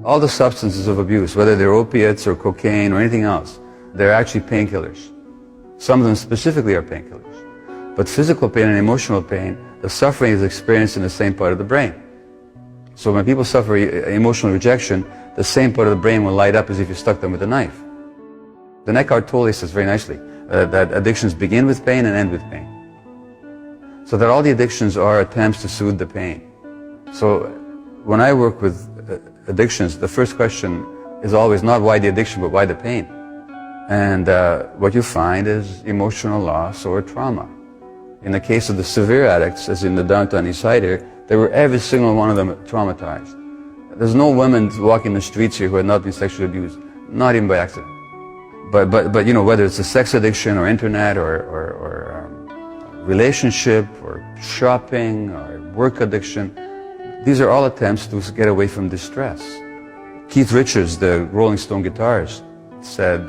All the substances of abuse, whether they're opiates or cocaine or anything else, they're actually painkillers. Some of them specifically are painkillers. But physical pain and emotional pain, the suffering is experienced in the same part of the brain. So when people suffer emotional rejection, the same part of the brain will light up as if you stuck them with a knife. The Eckhart Tolle says very nicely that addictions begin with pain and end with pain. So that all the addictions are attempts to soothe the pain. So when I work with addictions, the first question is always not why the addiction, but why the pain. And what you find is emotional loss or trauma. In the case of the severe addicts, as in the downtown East Side here, they were every single one of them traumatized. There's no women walking the streets here who had not been sexually abused, not even by accident. But you know, whether it's a sex addiction or internet or relationship or shopping or work addiction, these are all attempts to get away from distress. Keith Richards, the Rolling Stone guitarist, said,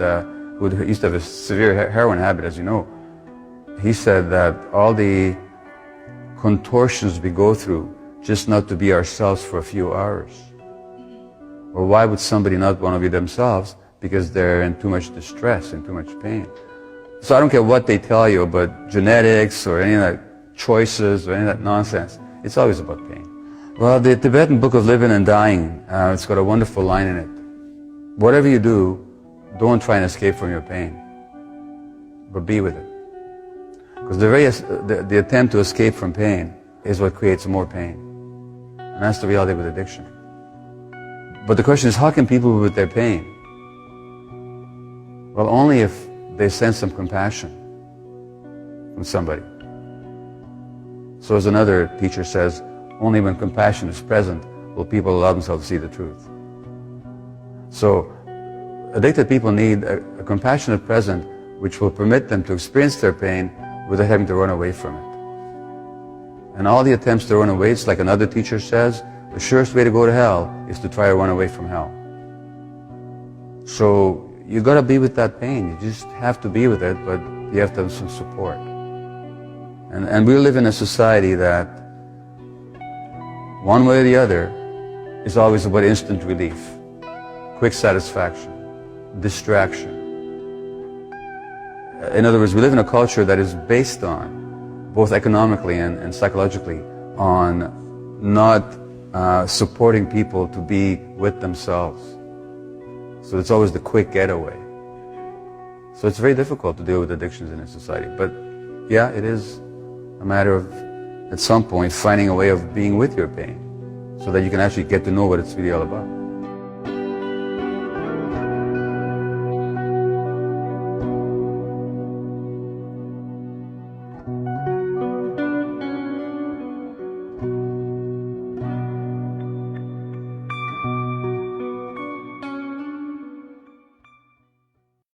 who used to have a severe heroin habit, as you know, he said that all the contortions we go through just not to be ourselves for a few hours. Or why would somebody not want to be themselves? Because they're in too much distress and too much pain. So I don't care what they tell you about genetics or any of that choices or any of that nonsense. It's always about pain. Well, the Tibetan Book of Living and Dying, it's got a wonderful line in it. Whatever you do, don't try and escape from your pain, but be with it. Because the attempt to escape from pain is what creates more pain. And that's the reality with addiction. But the question is, how can people be with their pain? Well, only if they sense some compassion from somebody. So as another teacher says, only when compassion is present will people allow themselves to see the truth. So addicted people need a compassionate present which will permit them to experience their pain without having to run away from it. And all the attempts to run away, it's like another teacher says, the surest way to go to hell is to try to run away from hell. So you got to be with that pain. You just have to be with it, but you have to have some support. And we live in a society that, one way or the other, is always about instant relief, quick satisfaction, distraction. In other words, we live in a culture that is based on, both economically and psychologically, on not supporting people to be with themselves. So it's always the quick getaway. So it's very difficult to deal with addictions in a society. But yeah, it is a matter of, at some point, finding a way of being with your pain so that you can actually get to know what it's really all about.